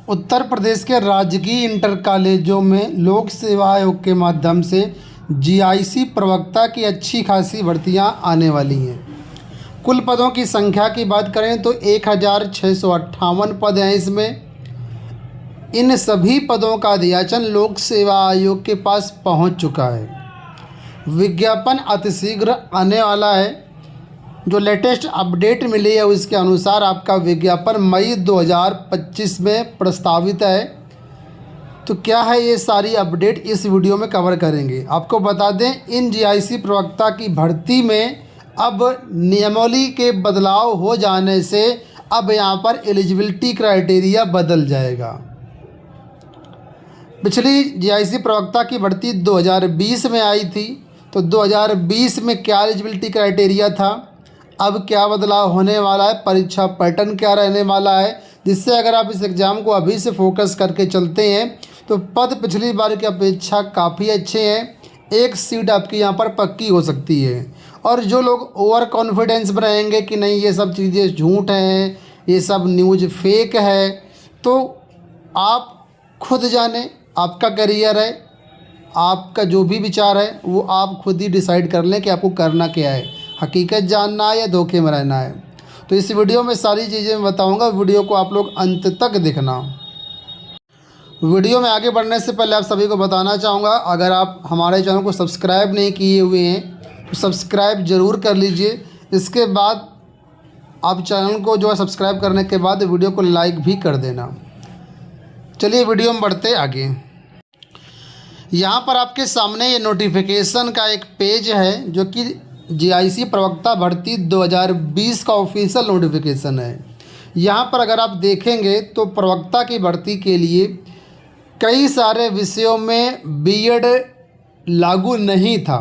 उत्तर प्रदेश के राजकीय इंटर कॉलेजों में लोक सेवा आयोग के माध्यम से जीआईसी प्रवक्ता की अच्छी खासी भर्तियां आने वाली हैं। कुल पदों की संख्या की बात करें तो 1658 पद हैं। इसमें इन सभी पदों का अध्याचन लोक सेवा आयोग के पास पहुंच चुका है। विज्ञापन अतिशीघ्र आने वाला है। जो लेटेस्ट अपडेट मिली है उसके अनुसार आपका विज्ञापन मई 2025 में प्रस्तावित है। तो क्या है ये सारी अपडेट इस वीडियो में कवर करेंगे। आपको बता दें, इन जीआईसी प्रवक्ता की भर्ती में अब नियमावली के बदलाव हो जाने से अब यहाँ पर एलिजिबिलिटी क्राइटेरिया बदल जाएगा। पिछली जीआईसी प्रवक्ता की भर्ती 2020 में आई थी, तो 2020 में क्या एलिजिबिलिटी क्राइटेरिया था, अब क्या बदलाव होने वाला है, परीक्षा पैटर्न क्या रहने वाला है, जिससे अगर आप इस एग्ज़ाम को अभी से फोकस करके चलते हैं तो पद पिछली बार की अपेक्षा काफ़ी अच्छे हैं। एक सीट आपकी यहाँ पर पक्की हो सकती है। और जो लोग ओवर कॉन्फिडेंस में रहेंगे कि नहीं ये सब चीज़ें झूठ हैं, ये सब न्यूज़ फेक है, तो आप खुद जानें, आपका करियर है, आपका जो भी विचार है वो आप खुद ही डिसाइड कर लें कि आपको करना क्या है, हकीकत जानना है या धोखे में रहना है। तो इस वीडियो में सारी चीज़ें मैं बताऊंगा, वीडियो को आप लोग अंत तक देखना। वीडियो में आगे बढ़ने से पहले आप सभी को बताना चाहूँगा, अगर आप हमारे चैनल को सब्सक्राइब नहीं किए हुए हैं तो सब्सक्राइब ज़रूर कर लीजिए। इसके बाद आप चैनल को जो है सब्सक्राइब करने के बाद वीडियो को लाइक भी कर देना। चलिए वीडियो में बढ़ते आगे। यहाँ पर आपके सामने ये नोटिफिकेशन का एक पेज है जो कि जीआईसी प्रवक्ता भर्ती 2020 का ऑफिशियल नोटिफिकेशन है। यहाँ पर अगर आप देखेंगे तो प्रवक्ता की भर्ती के लिए कई सारे विषयों में बीएड लागू नहीं था।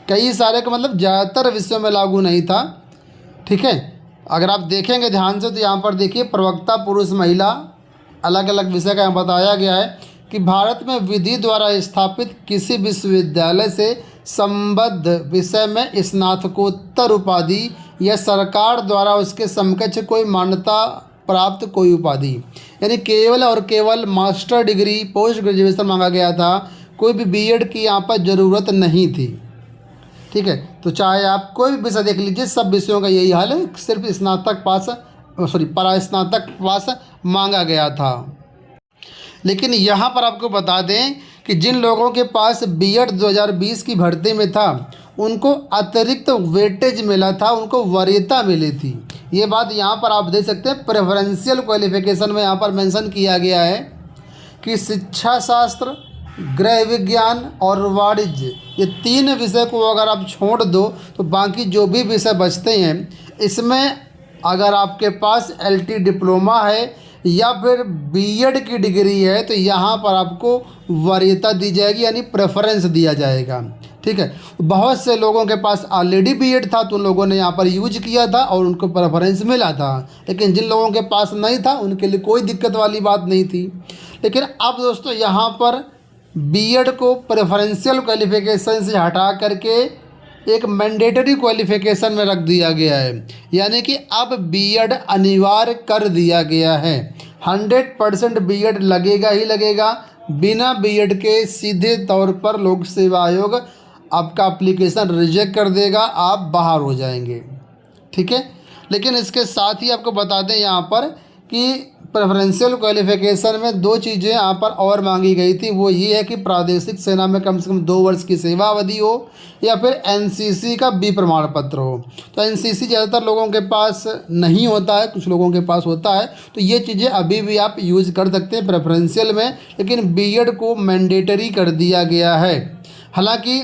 कई सारे का मतलब ज़्यादातर विषयों में लागू नहीं था। ठीक है, अगर आप देखेंगे ध्यान से तो यहाँ पर देखिए प्रवक्ता पुरुष महिला अलग अलग विषय का यहाँ बताया गया है कि भारत में विधि द्वारा स्थापित किसी विश्वविद्यालय से संबद्ध विषय में स्नातकोत्तर उपाधि या सरकार द्वारा उसके समकक्ष कोई मान्यता प्राप्त कोई उपाधि, यानी केवल और केवल मास्टर डिग्री पोस्ट ग्रेजुएशन मांगा गया था। कोई भी बीएड की यहाँ पर ज़रूरत नहीं थी। ठीक है, तो चाहे आप कोई भी विषय देख लीजिए, सब विषयों का यही हाल है, सिर्फ स्नातक पास परास्नातक पास मांगा गया था। लेकिन यहाँ पर आपको बता दें कि जिन लोगों के पास बीएड 2020 की भर्ती में था उनको अतिरिक्त वेटेज मिला था, उनको वरीयता मिली थी। ये बात यहाँ पर आप देख सकते हैं। प्रेफरेंशियल क्वालिफिकेशन में यहाँ पर मेंशन किया गया है कि शिक्षा शास्त्र, गृह विज्ञान और वाणिज्य, ये 3 विषय को अगर आप छोड़ दो तो बाकी जो भी विषय बचते हैं, इसमें अगर आपके पास एलटी डिप्लोमा है या फिर बीएड की डिग्री है तो यहाँ पर आपको वरीयता दी जाएगी, यानी प्रेफरेंस दिया जाएगा। ठीक है, बहुत से लोगों के पास ऑलरेडी बीएड था तो उन लोगों ने यहाँ पर यूज किया था और उनको प्रेफरेंस मिला था। लेकिन जिन लोगों के पास नहीं था उनके लिए कोई दिक्कत वाली बात नहीं थी। लेकिन अब दोस्तों यहाँ पर बीएड को प्रेफरेंशियल क्वालिफिकेशन से हटा करके एक मैंडेटरी क्वालिफिकेशन में रख दिया गया है, यानी कि अब बीएड अनिवार्य कर दिया गया है। 100% बीएड लगेगा ही लगेगा। बिना बीएड के सीधे तौर पर लोक सेवा आयोग आपका एप्लीकेशन रिजेक्ट कर देगा, आप बाहर हो जाएंगे। ठीक है, लेकिन इसके साथ ही आपको बता दें यहाँ पर कि प्रेफरेंशियल क्वालिफिकेशन में 2 चीज़ें यहाँ पर और मांगी गई थी। वो ये है कि प्रादेशिक सेना में कम से कम 2 वर्ष की सेवा अवधि हो या फिर एनसीसी का बी प्रमाण पत्र हो। तो एनसीसी ज़्यादातर लोगों के पास नहीं होता है, कुछ लोगों के पास होता है, तो ये चीज़ें अभी भी आप यूज़ कर सकते हैं प्रेफरेंशियल में। लेकिन बीएड को मैंडेटरी कर दिया गया है। हालाँकि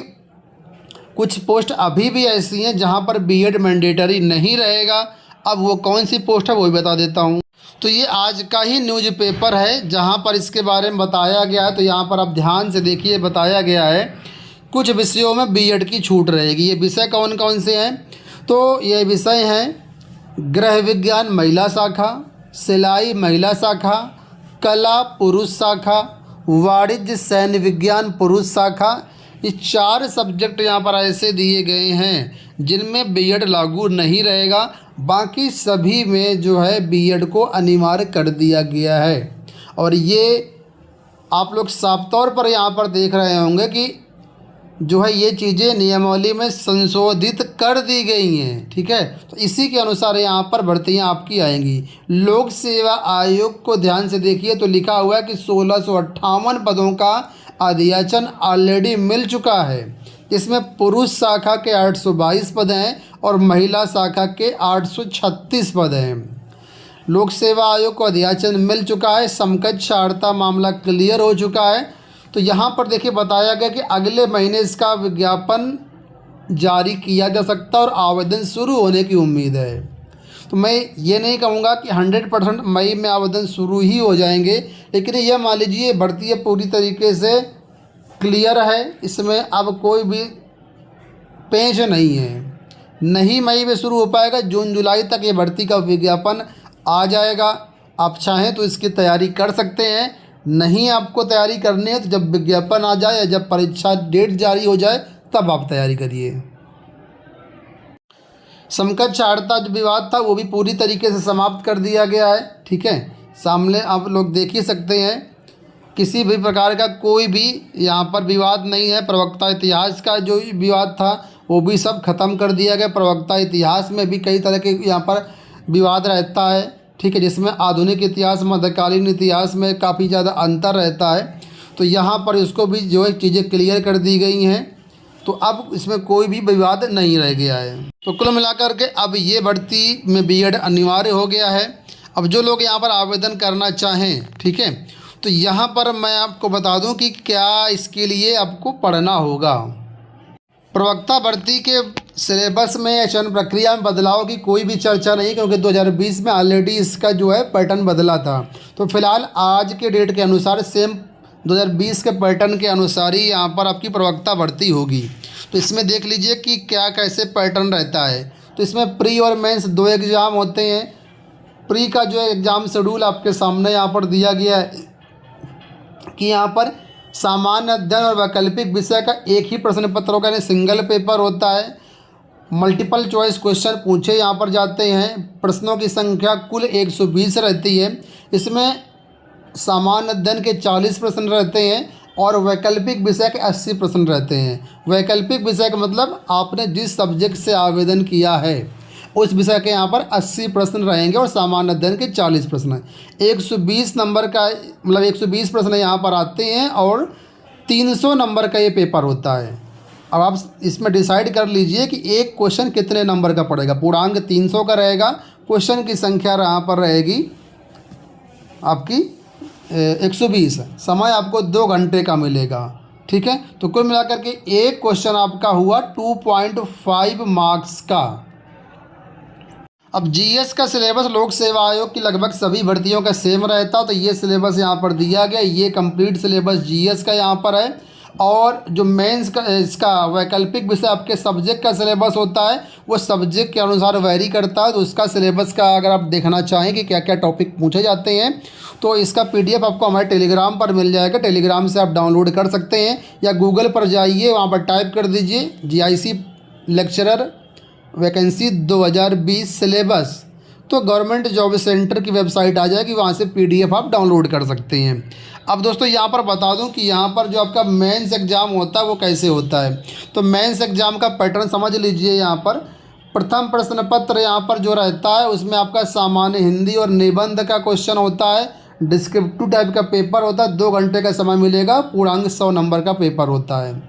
कुछ पोस्ट अभी भी ऐसी हैं जहाँ पर बीएड मैंडेटरी नहीं रहेगा। अब वो कौन सी पोस्ट है वो भी बता देता हूँ। तो ये आज का ही न्यूज़पेपर है जहाँ पर इसके बारे में बताया गया है। तो यहाँ पर आप ध्यान से देखिए, बताया गया है कुछ विषयों में बीएड की छूट रहेगी। ये विषय कौन कौन से हैं, तो ये विषय हैं गृह विज्ञान महिला शाखा, सिलाई महिला शाखा, कला पुरुष शाखा, वाणिज्य सैन्य विज्ञान पुरुष शाखा। ये 4 सब्जेक्ट यहाँ पर ऐसे दिए गए हैं जिनमें बीएड लागू नहीं रहेगा। बाकी सभी में जो है बीएड को अनिवार्य कर दिया गया है। और ये आप लोग साफ तौर पर यहाँ पर देख रहे होंगे कि जो है ये चीज़ें नियमावली में संशोधित कर दी गई हैं। ठीक है, तो इसी के अनुसार यहाँ पर भर्तियाँ आपकी आएंगी। लोक सेवा आयोग को ध्यान से देखिए तो लिखा हुआ है कि 1658 पदों का अध्याचन ऑलरेडी मिल चुका है। इसमें पुरुष शाखा के 822 पद हैं और महिला शाखा के 836 पद हैं। लोक सेवा आयोग को अध्याचन मिल चुका है, समकक्ष अर्हता मामला क्लियर हो चुका है। तो यहाँ पर देखिए बताया गया कि अगले महीने इसका विज्ञापन जारी किया जा सकता है और आवेदन शुरू होने की उम्मीद है। तो मैं ये नहीं कहूँगा कि 100% मई में आवेदन शुरू ही हो जाएंगे, लेकिन यह मान लीजिए भर्ती पूरी तरीके से क्लियर है, इसमें अब कोई भी पेंच नहीं है। नहीं मई में शुरू हो पाएगा, जून जुलाई तक ये भर्ती का विज्ञापन आ जाएगा। आप चाहें तो इसकी तैयारी कर सकते हैं, नहीं आपको तैयारी करनी है तो जब विज्ञापन आ जाए, जब परीक्षा डेट जारी हो जाए तब आप तैयारी करिए। समकक्ष अर्हता जो विवाद था वो भी पूरी तरीके से समाप्त कर दिया गया है। ठीक है, सामने आप लोग देख ही सकते हैं, किसी भी प्रकार का कोई भी यहाँ पर विवाद नहीं है। प्रवक्ता इतिहास का जो विवाद था वो भी सब खत्म कर दिया गया। प्रवक्ता इतिहास में भी कई तरह के यहाँ पर विवाद रहता है। ठीक है, जिसमें आधुनिक इतिहास मध्यकालीन इतिहास में काफ़ी ज़्यादा अंतर रहता है। तो यहाँ पर इसको भी जो है चीज़ें क्लियर कर दी गई हैं, तो अब इसमें कोई भी विवाद नहीं रह गया है। तो कुल मिलाकर के अब ये भर्ती में बीएड अनिवार्य हो गया है। अब जो लोग यहाँ पर आवेदन करना चाहें, ठीक है, तो यहाँ पर मैं आपको बता दूँ कि क्या इसके लिए आपको पढ़ना होगा। प्रवक्ता भर्ती के सिलेबस में या चयन प्रक्रिया में बदलाव की कोई भी चर्चा नहीं, क्योंकि 2020 में ऑलरेडी इसका जो है पैटर्न बदला था। तो फिलहाल आज के डेट के अनुसार सेम 2020 के पैटर्न के अनुसार ही यहाँ पर आपकी प्रवक्ता भर्ती होगी। तो इसमें देख लीजिए कि क्या कैसे पैटर्न रहता है। तो इसमें प्री और मेंस 2 एग्ज़ाम होते हैं। प्री का जो है एग्ज़ाम शेड्यूल आपके सामने यहाँ पर दिया गया है कि यहाँ पर सामान्य अध्ययन और वैकल्पिक विषय का एक ही प्रश्न पत्र होगा, यानी सिंगल पेपर होता है। मल्टीपल चॉइस क्वेश्चन पूछे यहाँ पर जाते हैं। प्रश्नों की संख्या कुल 120 रहती है। इसमें सामान्य अध्ययन के 40 प्रश्न रहते हैं और वैकल्पिक विषय के 80 प्रश्न रहते हैं। वैकल्पिक विषय का मतलब आपने जिस सब्जेक्ट से आवेदन किया है उस विषय के यहाँ पर 80 प्रश्न रहेंगे और सामान्य अध्ययन के 40 प्रश्न। 120 नंबर का मतलब 120 प्रश्न यहाँ पर आते हैं और 300 नंबर का ये पेपर होता है। अब आप इसमें डिसाइड कर लीजिए कि एक क्वेश्चन कितने नंबर का पड़ेगा। पूर्णांक 300 का रहेगा, क्वेश्चन की संख्या यहाँ पर रहेगी आपकी 120। समय आपको 2 घंटे का मिलेगा। ठीक है, तो कुल मिलाकर के एक क्वेश्चन आपका हुआ 2.5 मार्क्स का। अब जीएस का सिलेबस लोक सेवा आयोग की लगभग सभी भर्तियों का सेम रहता, तो ये सिलेबस यहाँ पर दिया गया। ये कंप्लीट सिलेबस जीएस का यहाँ पर है। और जो मेंस का इसका वैकल्पिक विषय आपके सब्जेक्ट का सिलेबस होता है वो सब्जेक्ट के अनुसार वैरी करता है। तो उसका सिलेबस का अगर आप देखना चाहें कि क्या क्या टॉपिक पूछे जाते हैं तो इसका पीडीएफ आपको हमारे टेलीग्राम पर मिल जाएगा। टेलीग्राम से आप डाउनलोड कर सकते हैं या गूगल पर जाइए, वहाँ पर टाइप कर दीजिए जीआईसी लेक्चरर वैकेंसी 2020 सिलेबस, तो गवर्नमेंट जॉब सेंटर की वेबसाइट आ जाएगी, वहाँ से पीडीएफ आप डाउनलोड कर सकते हैं। अब दोस्तों यहाँ पर बता दूं कि यहाँ पर जो आपका मेंस एग्ज़ाम होता है वो कैसे होता है। तो मेंस एग्ज़ाम का पैटर्न समझ लीजिए। यहाँ पर प्रथम प्रश्न पत्र यहाँ पर जो रहता है उसमें आपका सामान्य हिंदी और निबंध का क्वेश्चन होता है। डिस्क्रिप्टिव टाइप का पेपर होता है, 2 घंटे का समय मिलेगा। पूर्णांक 100 नंबर का पेपर होता है।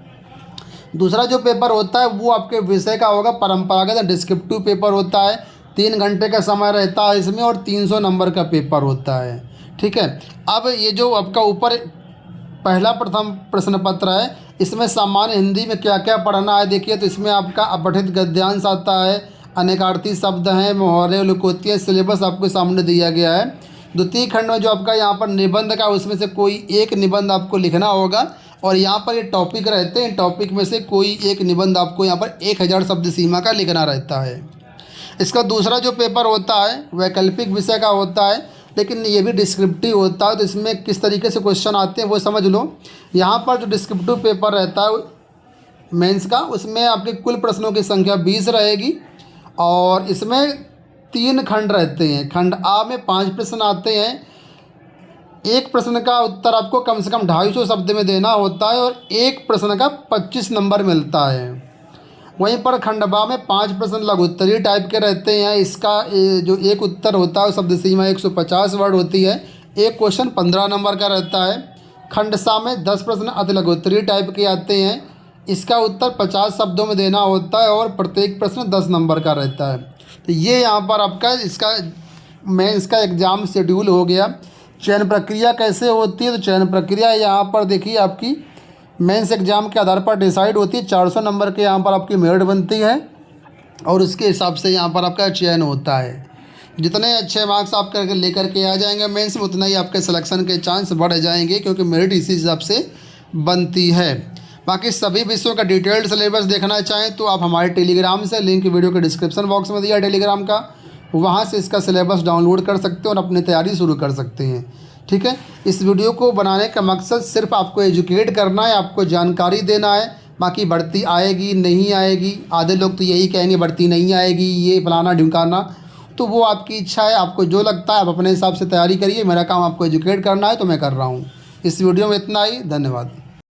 दूसरा जो पेपर होता है वो आपके विषय का होगा, परंपरागत डिस्क्रिप्टिव पेपर होता है। 3 घंटे का समय रहता है इसमें और 300 नंबर का पेपर होता है। ठीक है, अब ये जो आपका ऊपर पहला प्रथम प्रश्न पत्र है इसमें सामान्य हिंदी में क्या क्या पढ़ना है देखिए। तो इसमें आपका अपठित गद्यांश आता है, अनेकार्थी शब्द हैं, मोहरे लुकोती, सिलेबस आपके सामने दिया गया है। द्वितीय खंड में जो आपका यहाँ पर निबंध का उसमें से कोई एक निबंध आपको लिखना होगा और यहाँ पर ये टॉपिक रहते हैं, टॉपिक में से कोई एक निबंध आपको यहाँ पर 1000 शब्द सीमा का लिखना रहता है। इसका दूसरा जो पेपर होता है वैकल्पिक विषय का होता है, लेकिन ये भी डिस्क्रिप्टिव होता है। तो इसमें किस तरीके से क्वेश्चन आते हैं वो समझ लो। यहाँ पर जो डिस्क्रिप्टिव पेपर रहता है मेंस का उसमें आपके कुल प्रश्नों की संख्या 20 रहेगी और इसमें 3 खंड रहते हैं। खंड आ में 5 प्रश्न आते हैं, एक प्रश्न का उत्तर आपको कम से कम 250 शब्द में देना होता है और एक प्रश्न का 25 नंबर मिलता है। वहीं पर खंडवा में 5 प्रश्न लघुत्तरीय टाइप के रहते हैं। इसका जो एक उत्तर होता है शब्द सीमा 150 वर्ड होती है। एक क्वेश्चन 15 नंबर का रहता है। खंडसा में 10 प्रश्न अति लघुत्तरीय टाइप के आते हैं। इसका उत्तर 50 शब्दों में देना होता है और प्रत्येक प्रश्न 10 नंबर का रहता है। तो ये यहाँ पर आपका इसका मेंस का एग्ज़ाम शेड्यूल हो गया। चयन प्रक्रिया कैसे होती है, तो चयन प्रक्रिया यहाँ पर देखिए आपकी मेंस एग्ज़ाम के आधार पर डिसाइड होती है। 400 नंबर के यहाँ पर आपकी मेरिट बनती है और उसके हिसाब से यहाँ पर आपका चयन होता है। जितने अच्छे मार्क्स आप करके लेकर के आ जाएंगे मेंस में, उतना ही आपके सिलेक्शन के चांस बढ़ जाएंगे, क्योंकि मेरिट इसी हिसाब से बनती है। बाकी सभी विषयों का डिटेल्ड सिलेबस देखना चाहें तो आप हमारे टेलीग्राम से, लिंक वीडियो के डिस्क्रिप्शन बॉक्स में दिया टेलीग्राम का, वहाँ से इसका सिलेबस डाउनलोड कर सकते हैं और अपनी तैयारी शुरू कर सकते हैं। ठीक है, इस वीडियो को बनाने का मकसद सिर्फ आपको एजुकेट करना है, आपको जानकारी देना है। बाकी भर्ती आएगी नहीं आएगी, आधे लोग तो यही कहेंगे भर्ती नहीं आएगी, ये फलाना ढिमकाना, तो वो आपकी इच्छा है। आपको जो लगता है आप अपने हिसाब से तैयारी करिए। मेरा काम आपको एजुकेट करना है तो मैं कर रहा हूँ। इस वीडियो में इतना ही, धन्यवाद।